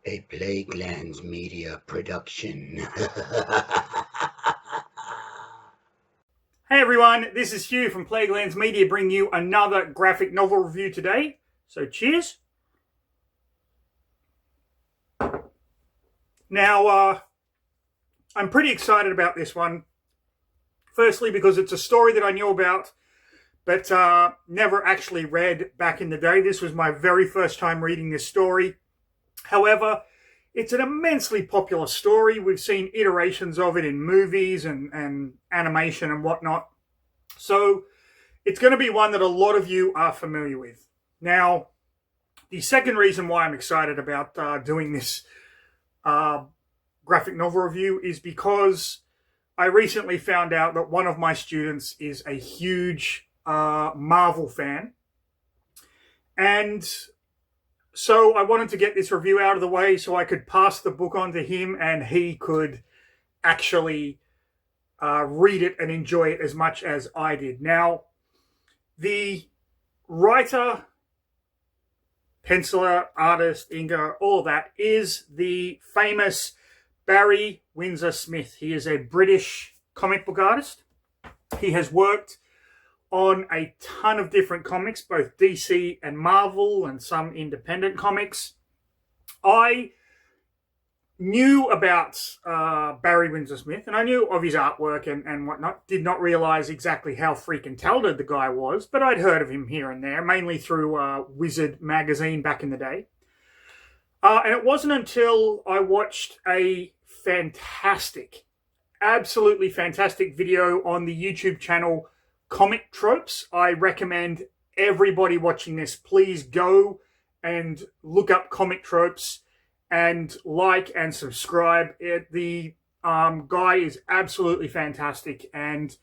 A Plaguelands Media production. Hey everyone, this is Hugh from Plaguelands Media bringing you another graphic novel review today. So cheers. Now, I'm pretty excited about this one. Firstly, because it's a story that I knew about, but never actually read back in the day. This was my very first time reading this story. However, it's an immensely popular story. We've seen iterations of it in movies and animation and whatnot. So it's going to be one that a lot of you are familiar with. Now, the second reason why I'm excited about doing this graphic novel review is because I recently found out that one of my students is a huge Marvel fan. And so I wanted to get this review out of the way so I could pass the book on to him and he could actually read it and enjoy it as much as I did. Now, the writer, penciler, artist, inker, all of that is the famous Barry Windsor-Smith. He is a British comic book artist. He has worked on a ton of different comics, both DC and Marvel and some independent comics. I knew about Barry Windsor-Smith and I knew of his artwork and whatnot. Did not realize exactly how freaking talented the guy was, but I'd heard of him here and there, mainly through Wizard magazine back in the day. And it wasn't until I watched a fantastic, absolutely fantastic video on the YouTube channel Comic Tropes. I recommend everybody watching this, please go and look up Comic Tropes and like and subscribe. The guy is absolutely fantastic, and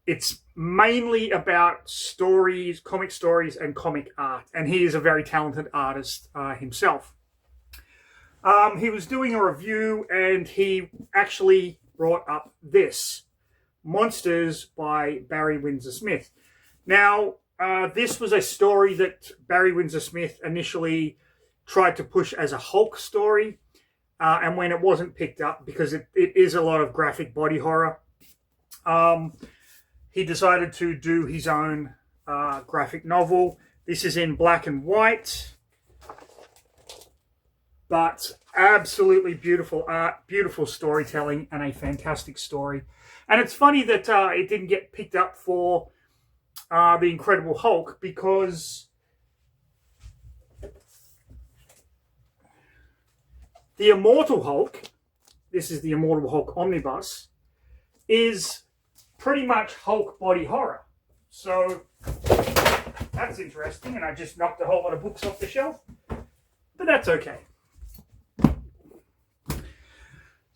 it's mainly about stories, comic stories, and comic art. And he is a very talented artist himself. He was doing a review, and he actually brought up this, Monsters by Barry Windsor-Smith. Now, this was a story that Barry Windsor-Smith initially tried to push as a Hulk story, and when it wasn't picked up, because it is a lot of graphic body horror, he decided to do his own graphic novel. This is in black and white, but absolutely beautiful art, beautiful storytelling, and a fantastic story. And it's funny that it didn't get picked up for The Incredible Hulk, because the Immortal Hulk, this is the Immortal Hulk Omnibus, is pretty much Hulk body horror. So that's interesting, and I just knocked a whole lot of books off the shelf, but that's okay.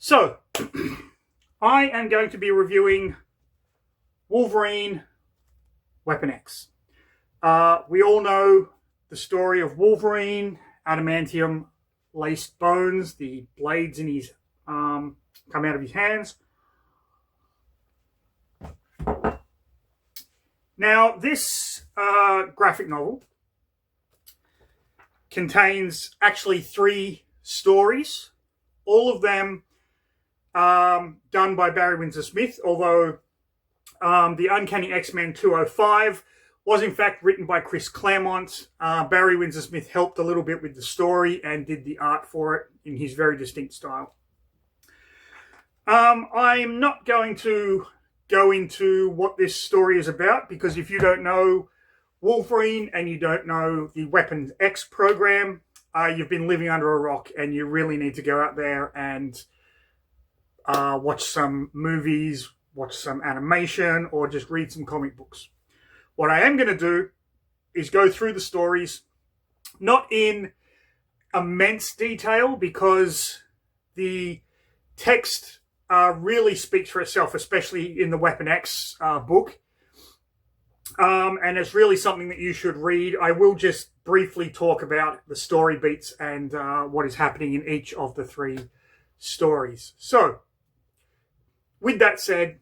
So, I am going to be reviewing Wolverine Weapon X. We all know the story of Wolverine, adamantium laced bones, the blades in his come out of his hands. Now, this graphic novel contains actually 3 stories, all of them done by Barry Windsor-Smith, although the Uncanny X-Men 205 was in fact written by Chris Claremont. Barry Windsor-Smith helped a little bit with the story and did the art for it in his very distinct style. I'm not going to go into what this story is about, because if you don't know Wolverine and you don't know the Weapon X program, you've been living under a rock, and you really need to go out there and watch some movies, watch some animation, or just read some comic books. What I am going to do is go through the stories, not in immense detail, because the text really speaks for itself, especially in the Weapon X book. And it's really something that you should read. I will just briefly talk about the story beats and what is happening in each of the 3 stories. So, with that said,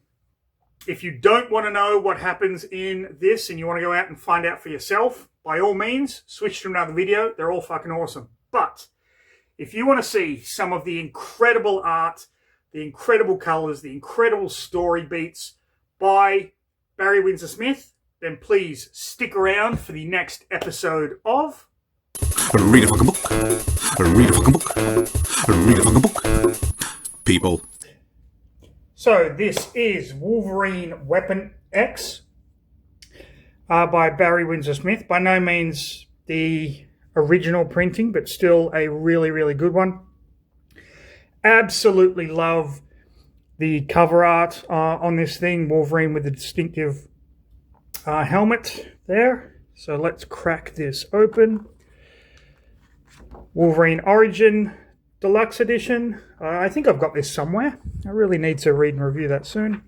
if you don't want to know what happens in this and you want to go out and find out for yourself, by all means, switch to another video. They're all fucking awesome. But if you want to see some of the incredible art, the incredible colours, the incredible story beats by Barry Windsor-Smith, then please stick around for the next episode of Read a fucking book. Read a fucking book. Read a fucking book. People. So this is Wolverine Weapon X by Barry Windsor-Smith. By no means the original printing, but still a really, really good one. Absolutely love the cover art on this thing. Wolverine with the distinctive helmet there. So let's crack this open. Wolverine Origin Deluxe Edition. I think I've got this somewhere. I really need to read and review that soon.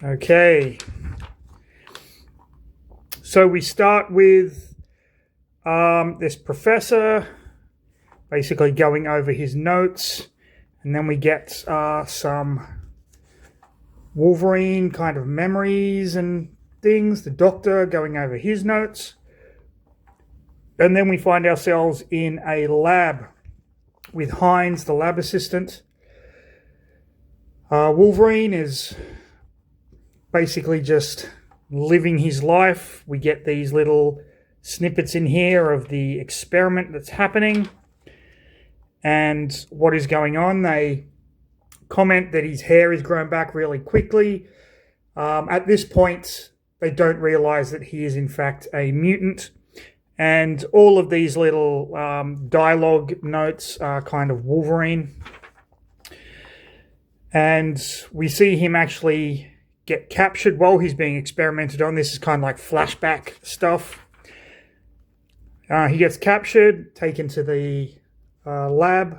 Okay. So we start with this professor basically going over his notes, and then we get some Wolverine kind of memories and things. The doctor going over his notes. And then we find ourselves in a lab with Hines, the lab assistant. Wolverine is basically just living his life. We get these little snippets in here of the experiment that's happening and what is going on. They comment that his hair is growing back really quickly. At this point, they don't realize that he is in fact a mutant. And all of these little dialogue notes are kind of Wolverine. And we see him actually get captured while he's being experimented on. This is kind of like flashback stuff. He gets captured, taken to the lab.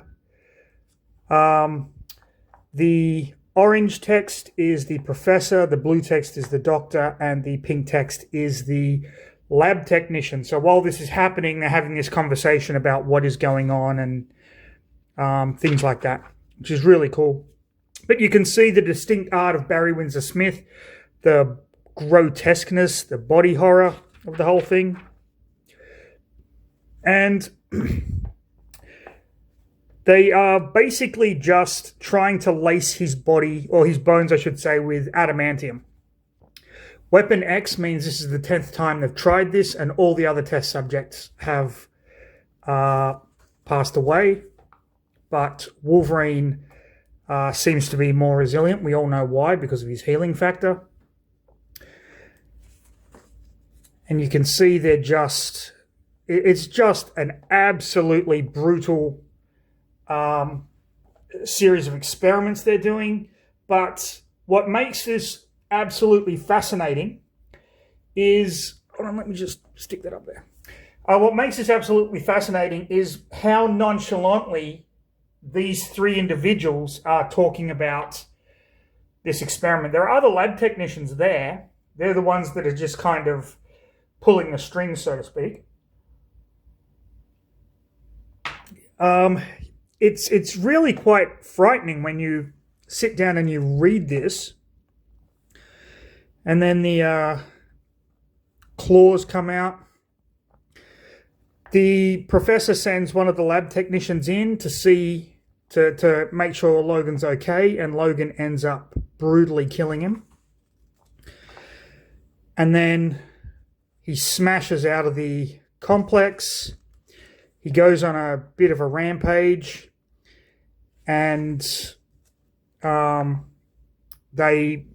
The orange text is the professor, the blue text is the doctor, and the pink text is the lab technician. So while this is happening, they're having this conversation about what is going on and things like that, which is really cool. But you can see the distinct art of Barry Windsor-Smith, the grotesqueness, the body horror of the whole thing. And they are basically just trying to lace his body, or his bones, I should say, with adamantium. Weapon X means this is the 10th time they've tried this, and all the other test subjects have passed away. But Wolverine seems to be more resilient. We all know why, because of his healing factor. And you can see they're just... It's just an absolutely brutal series of experiments they're doing. But what makes this absolutely fascinating is... Hold on, let me just stick that up there. What makes this absolutely fascinating is how nonchalantly these three individuals are talking about this experiment. There are other lab technicians there. They're the ones that are just kind of pulling the strings, so to speak. It's really quite frightening when you sit down and you read this. And then the claws come out. The professor sends one of the lab technicians in to make sure Logan's okay, and Logan ends up brutally killing him. And then he smashes out of the complex. He goes on a bit of a rampage, and they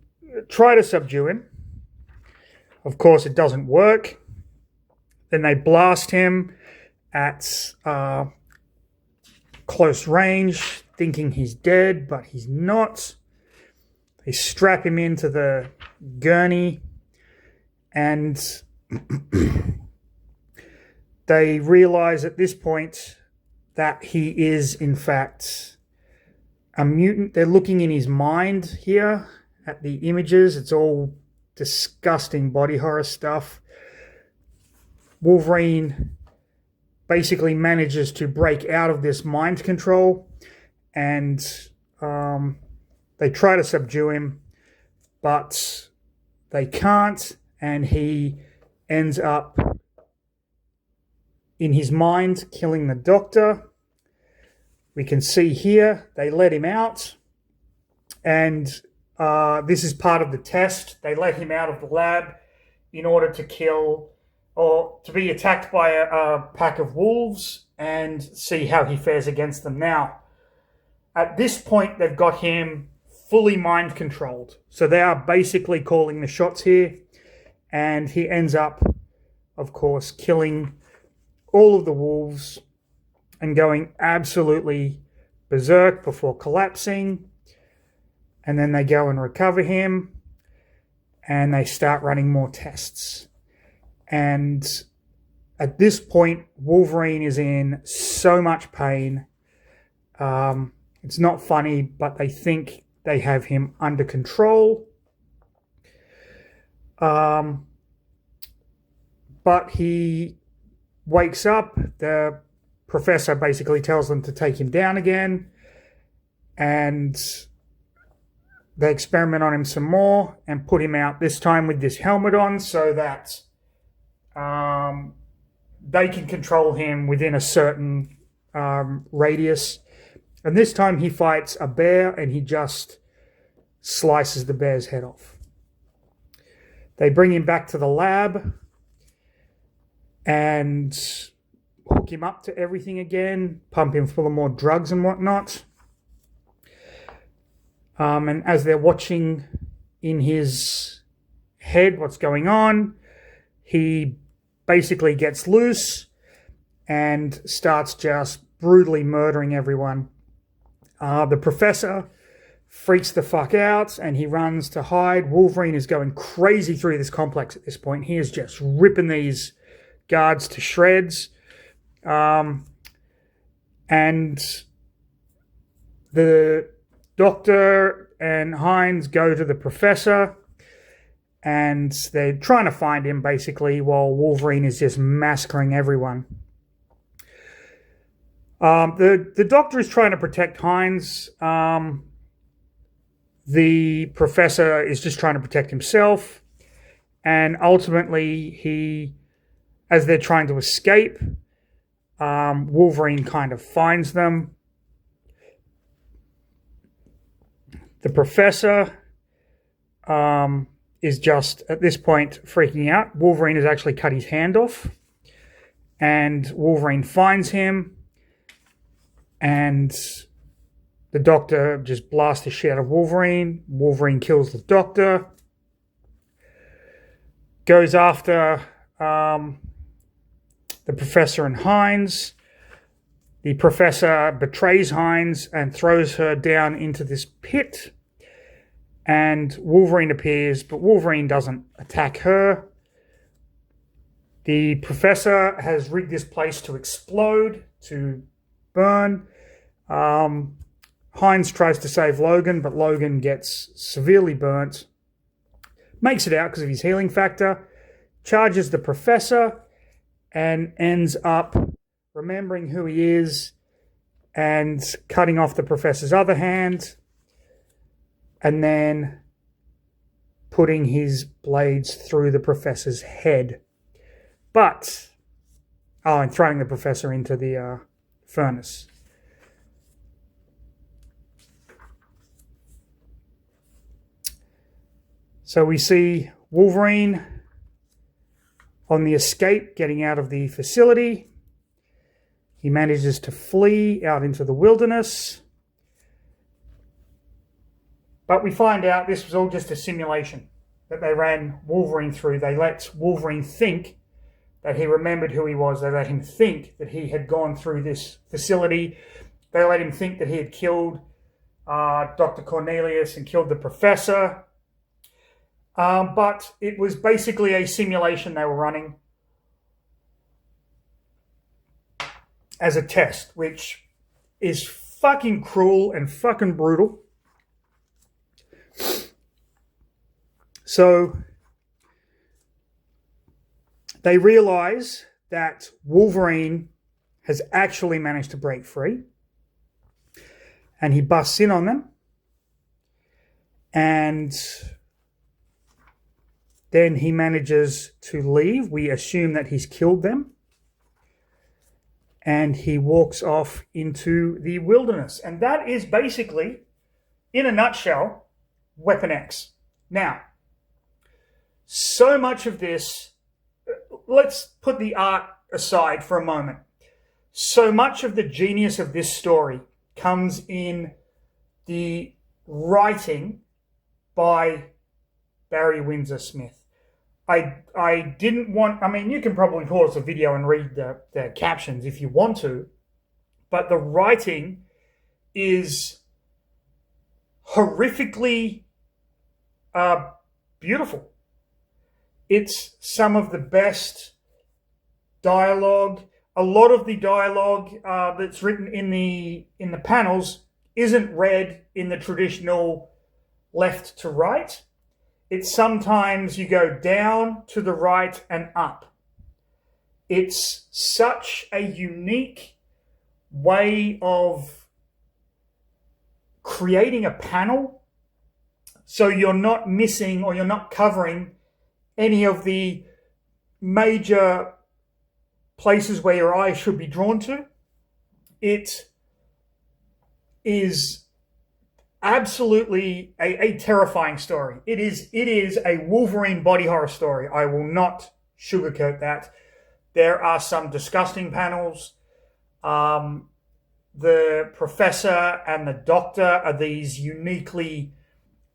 try to subdue him. Of course, it doesn't work. Then they blast him at close range, thinking he's dead, but he's not. They strap him into the gurney, and they realize at this point that he is, in fact, a mutant. They're looking in his mind here at the images. It's all disgusting body horror stuff. Wolverine basically manages to break out of this mind control, and they try to subdue him, but they can't, and he ends up in his mind killing the doctor. We can see here they let him out, and this is part of the test. They let him out of the lab in order to kill or to be attacked by a pack of wolves and see how he fares against them. Now, at this point, they've got him fully mind controlled. So they are basically calling the shots here, and he ends up, of course, killing all of the wolves and going absolutely berserk before collapsing. And then they go and recover him, and they start running more tests. And at this point, Wolverine is in so much pain. It's not funny, but they think they have him under control. But he wakes up. The professor basically tells them to take him down again, and they experiment on him some more and put him out, this time with this helmet on, so that they can control him within a certain radius. And this time he fights a bear, and he just slices the bear's head off. They bring him back to the lab and hook him up to everything again, pump him full of more drugs and whatnot. And as they're watching in his head what's going on, he basically gets loose and starts just brutally murdering everyone. The professor freaks the fuck out, and he runs to hide. Wolverine is going crazy through this complex at this point. He is just ripping these guards to shreds. And the doctor and Hines go to the professor, and they're trying to find him basically while Wolverine is just massacring everyone. The doctor is trying to protect Hines. The professor is just trying to protect himself. And ultimately, as they're trying to escape, Wolverine kind of finds them. The professor is just, at this point, freaking out. Wolverine has actually cut his hand off. And Wolverine finds him. And the doctor just blasts the shit out of Wolverine. Wolverine kills the doctor. Goes after the professor and Hines. The professor betrays Hines and throws her down into this pit. And Wolverine appears, but Wolverine doesn't attack her. The professor has rigged this place to explode, to burn. Hines tries to save Logan, but Logan gets severely burnt. Makes it out because of his healing factor. Charges the professor and ends up remembering who he is and cutting off the professor's other hand, and then putting his blades through the professor's head. And throwing the professor into the furnace. So we see Wolverine on the escape, getting out of the facility. He manages to flee out into the wilderness. But we find out this was all just a simulation that they ran Wolverine through. They let Wolverine think that he remembered who he was. They let him think that he had gone through this facility. They let him think that he had killed Dr. Cornelius and killed the professor. But it was basically a simulation they were running as a test, which is fucking cruel and fucking brutal. So they realize that Wolverine has actually managed to break free, and he busts in on them, and then he manages to leave. We assume that he's killed them. and he walks off into the wilderness. And that is basically, in a nutshell, Weapon X. Now, so much of this, let's put the art aside for a moment. So much of the genius of this story comes in the writing by Barry Windsor-Smith. I didn't want, I mean, you can probably pause the video and read the captions if you want to, but the writing is horrifically beautiful. It's some of the best dialogue. A lot of the dialogue that's written in the panels isn't read in the traditional left to right. It's sometimes you go down to the right and up. It's such a unique way of creating a panel so you're not missing or you're not covering any of the major places where your eye should be drawn to. It is absolutely a terrifying story. It is a Wolverine body horror story. I will not sugarcoat that. There are some disgusting panels. The professor and the doctor are these uniquely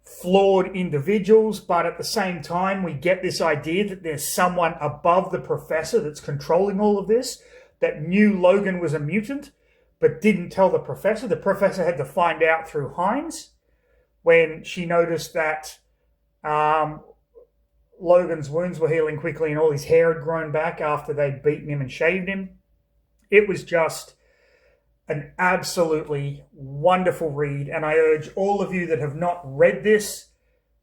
flawed individuals, but at the same time, we get this idea that there's someone above the professor that's controlling all of this, that knew Logan was a mutant, but didn't tell the professor. The professor had to find out through Hines when she noticed that Logan's wounds were healing quickly and all his hair had grown back after they'd beaten him and shaved him. It was just an absolutely wonderful read, and I urge all of you that have not read this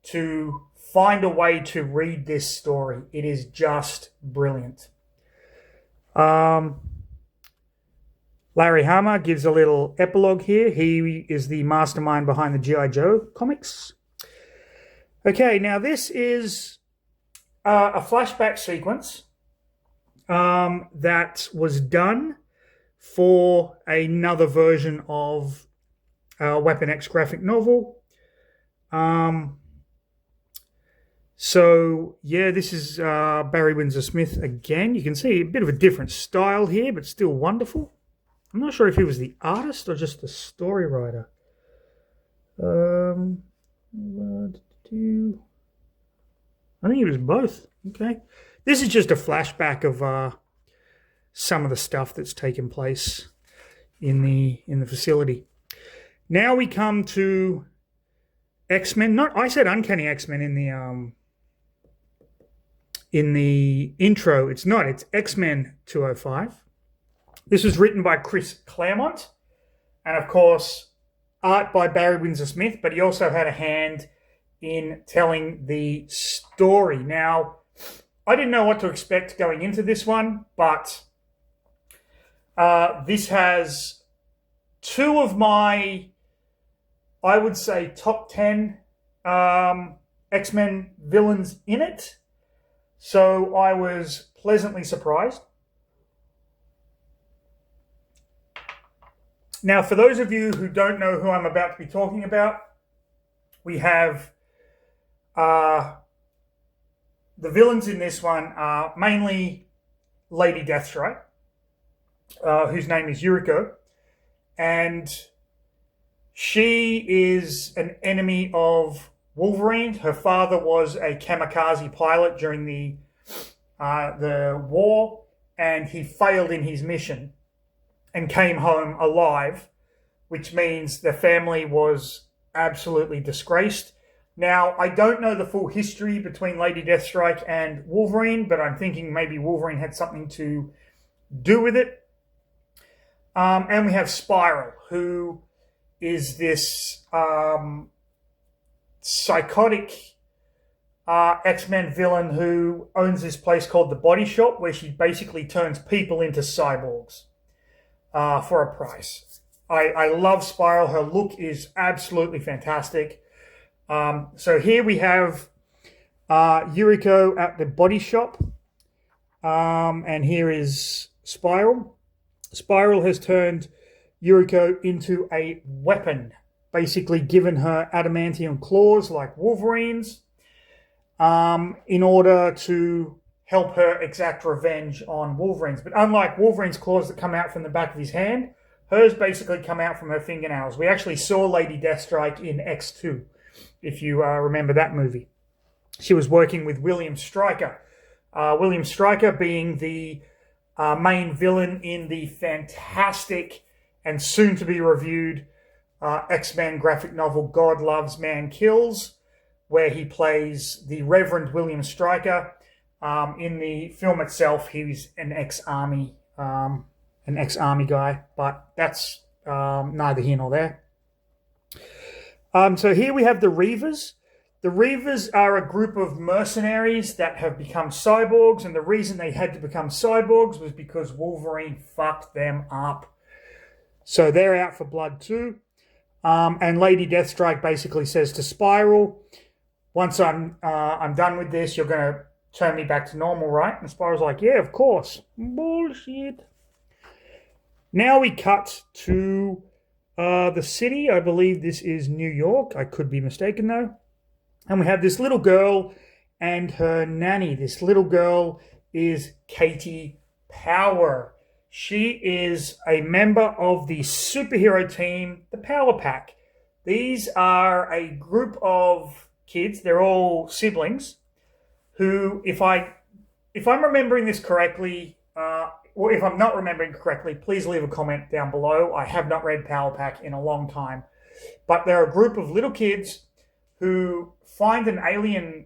to find a way to read this story. It is just brilliant. Larry Hama gives a little epilogue here. He is the mastermind behind the G.I. Joe comics. Okay, now this is a flashback sequence that was done for another version of Weapon X graphic novel. So, yeah, this is Barry Windsor-Smith again. You can see a bit of a different style here, but still wonderful. I'm not sure if he was the artist or just the story writer. I think he was both. Okay. This is just a flashback of some of the stuff that's taken place in the facility. Now we come to X-Men. I said Uncanny X-Men in the intro. It's not. It's X-Men 205. This was written by Chris Claremont, and of course, art by Barry Windsor-Smith, but he also had a hand in telling the story. Now, I didn't know what to expect going into this one, but this has two of my, I would say, top 10 X-Men villains in it. So I was pleasantly surprised. Now, for those of you who don't know who I'm about to be talking about, we have the villains in this one are mainly Lady Deathstrike, whose name is Yuriko, and she is an enemy of Wolverine. Her father was a kamikaze pilot during the war, and he failed in his mission and came home alive, which means the family was absolutely disgraced. Now, I don't know the full history between Lady Deathstrike and Wolverine, but I'm thinking maybe Wolverine had something to do with it. And we have Spiral, who is this psychotic X-Men villain who owns this place called the Body Shop, where she basically turns people into cyborgs for a price. I love Spiral. Her look is absolutely fantastic. So here we have Yuriko at the Body Shop, and here is Spiral. Spiral has turned Yuriko into a weapon, basically given her adamantium claws like Wolverine's, in order to help her exact revenge on Wolverine's. But unlike Wolverine's claws that come out from the back of his hand, hers basically come out from her fingernails. We actually saw Lady Deathstrike in X2, if you remember that movie. She was working with William Stryker. William Stryker being the main villain in the fantastic and soon-to-be-reviewed X-Men graphic novel God Loves, Man Kills, where he plays the Reverend William Stryker. In the film itself, he's an ex-army guy, but that's neither here nor there. So here we have the Reavers. The Reavers are a group of mercenaries that have become cyborgs, and the reason they had to become cyborgs was because Wolverine fucked them up. So they're out for blood too. And Lady Deathstrike basically says to Spiral, once I'm done with this, you're going to turn me back to normal, right? And Spiral's like, yeah, of course. Bullshit. Now we cut to the city. I believe this is New York. I could be mistaken, though. And we have this little girl and her nanny. This little girl is Katie Power. She is a member of the superhero team, the Power Pack. These are a group of kids. They're all siblings who, if I'm remembering this correctly, or if I'm not remembering correctly, please leave a comment down below. I have not read Power Pack in a long time. But they're a group of little kids who find an alien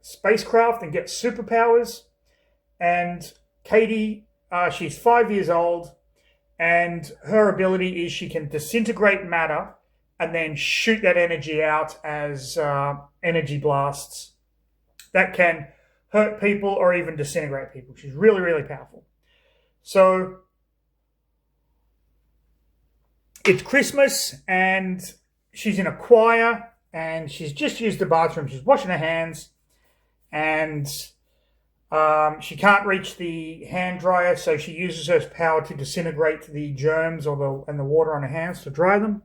spacecraft and get superpowers. And Katie, she's 5 years old, and her ability is she can disintegrate matter and then shoot that energy out as energy blasts that can hurt people or even disintegrate people. She's really, really powerful. So it's Christmas and she's in a choir and she's just used the bathroom. She's washing her hands and she can't reach the hand dryer, so she uses her power to disintegrate the germs and the water on her hands to dry them.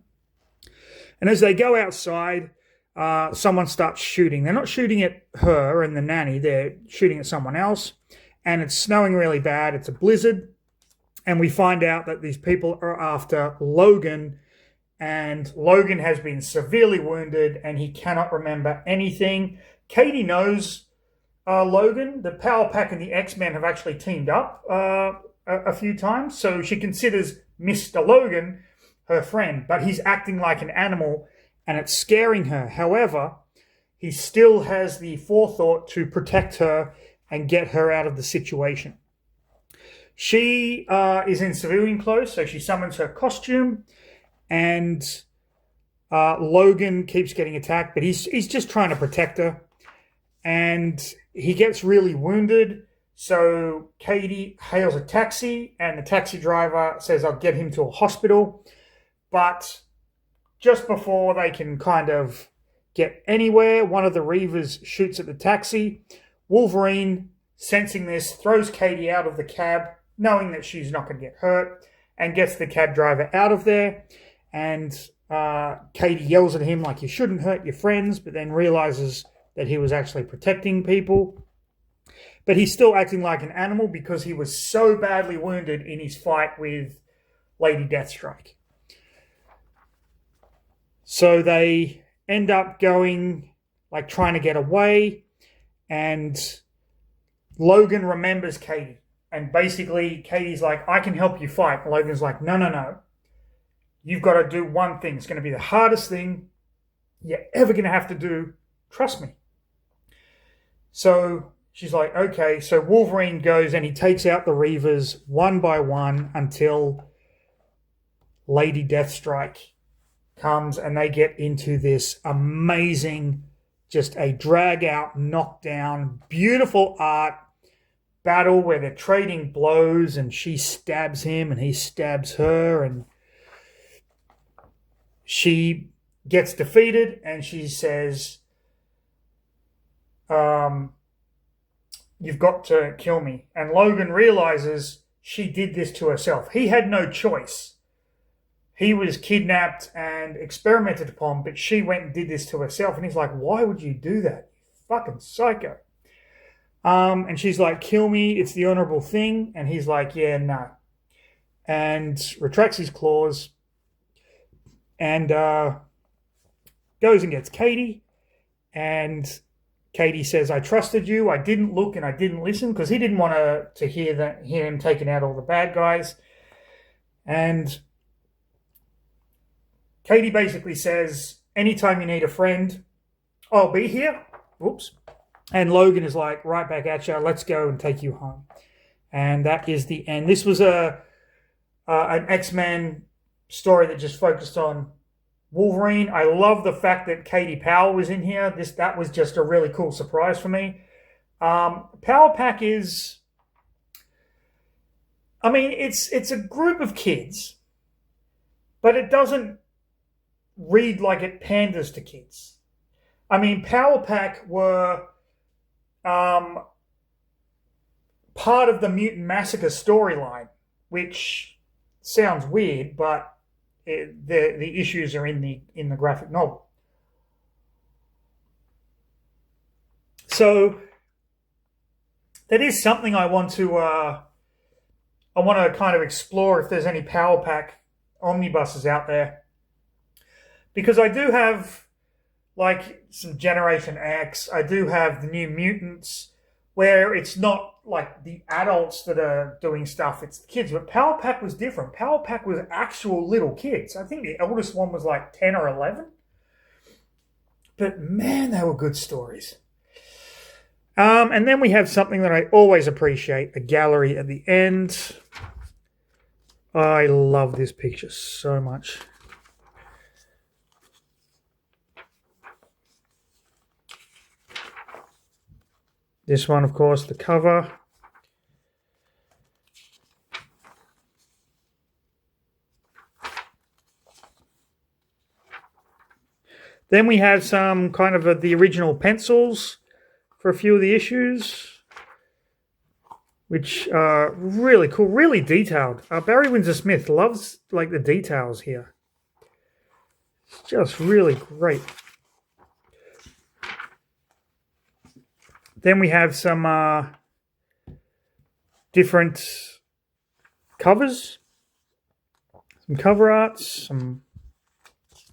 And as they go outside, someone starts shooting. They're not shooting at her and the nanny. They're shooting at someone else. And it's snowing really bad. It's a blizzard. And we find out that these people are after Logan. And Logan has been severely wounded and he cannot remember anything. Katie knows Logan. The Power Pack and the X-Men have actually teamed up a few times. So she considers Mr. Logan her friend. But he's acting like an animal and it's scaring her. However, he still has the forethought to protect her and get her out of the situation. She is in civilian clothes, so she summons her costume, and Logan keeps getting attacked, but he's just trying to protect her, and he gets really wounded, so Katie hails a taxi, and the taxi driver says, I'll get him to a hospital, but just before they can kind of get anywhere, one of the Reavers shoots at the taxi. Wolverine, sensing this, throws Katie out of the cab, knowing that she's not going to get hurt, and gets the cab driver out of there. And Katie yells at him like, you shouldn't hurt your friends, but then realizes that he was actually protecting people. But he's still acting like an animal because he was so badly wounded in his fight with Lady Deathstrike. So they end up going, like, trying to get away, and Logan remembers Katie. And basically, Katie's like, I can help you fight. And Logan's like, no. You've got to do one thing. It's going to be the hardest thing you're ever going to have to do. Trust me. So she's like, okay. So Wolverine goes and he takes out the Reavers one by one until Lady Deathstrike comes and they get into this amazing, just a drag out, knockdown, beautiful art battle where they're trading blows and she stabs him and he stabs her and she gets defeated and she says, you've got to kill me. And Logan realizes she did this to herself. He had no choice. He was kidnapped and experimented upon, but she went and did this to herself. And he's like, why would you do that? You fucking psycho. And she's like, kill me. It's the honorable thing. And he's like, yeah, no. And retracts his claws and goes and gets Katie. And Katie says, I trusted you. I didn't look and I didn't listen because he didn't want to hear him taking out all the bad guys. And Katie basically says, anytime you need a friend, I'll be here. Whoops. And Logan is like, right back at you. Let's go and take you home. And that is the end. This was an X-Men story that just focused on Wolverine. I love the fact that Katie Powell was in here. That was just a really cool surprise for me. Power Pack is, I mean, it's a group of kids, but it doesn't read like it panders to kids. I mean, Power Pack were part of the Mutant Massacre storyline, which sounds weird, but the issues are in the graphic novel. So that is something I want to kind of explore if there's any Power Pack omnibuses out there, because I do have like some Generation X. I do have the New Mutants, where it's not like the adults that are doing stuff, it's the kids. But Power Pack was different. Power Pack was actual little kids. I think the eldest one was like 10 or 11. But man, they were good stories. And then we have something that I always appreciate, a gallery at the end. I love this picture so much. This one, of course, the cover. Then we have some kind of the original pencils for a few of the issues, which are really cool, really detailed. Barry Windsor-Smith loves like the details here. It's just really great. Then we have some different covers, some cover arts, some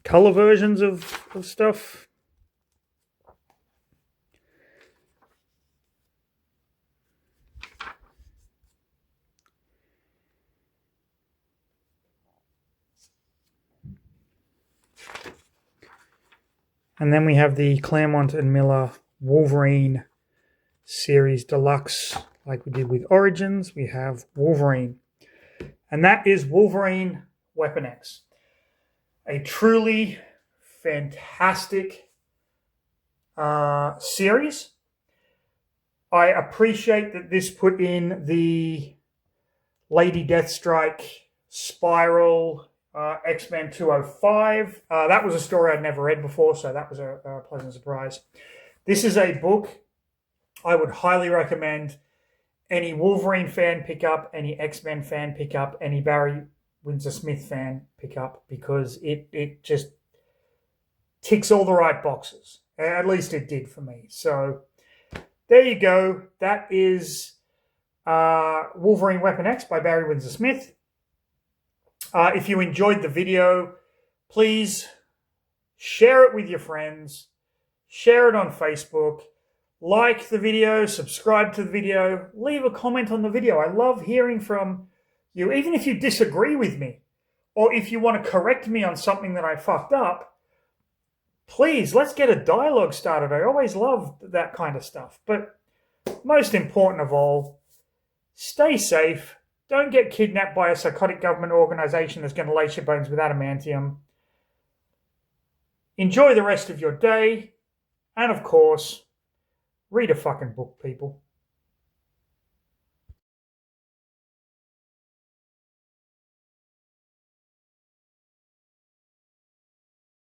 color versions of stuff. And then we have the Claremont and Miller Wolverine Series Deluxe, like we did with Origins. We have Wolverine. And that is Wolverine Weapon X. A truly fantastic series. I appreciate that this put in the Lady Deathstrike Spiral X-Men 205. That was a story I'd never read before, so that was a pleasant surprise. This is a book I would highly recommend any Wolverine fan pick up, any X-Men fan pick up, any Barry Windsor-Smith fan pick up, because it just ticks all the right boxes. At least it did for me. So there you go. That is Wolverine Weapon X by Barry Windsor-Smith. If you enjoyed the video, please share it with your friends. Share it on Facebook. Like the video. Subscribe to the video. Leave a comment on the video. I love hearing from you, even if you disagree with me, or if you want to correct me on something that I fucked up. Please, let's get a dialogue started. I always love that kind of stuff. But most important of all, stay safe. Don't get kidnapped by a psychotic government organization that's going to lace your bones with adamantium. Enjoy the rest of your day. And of course, read a fucking book, people.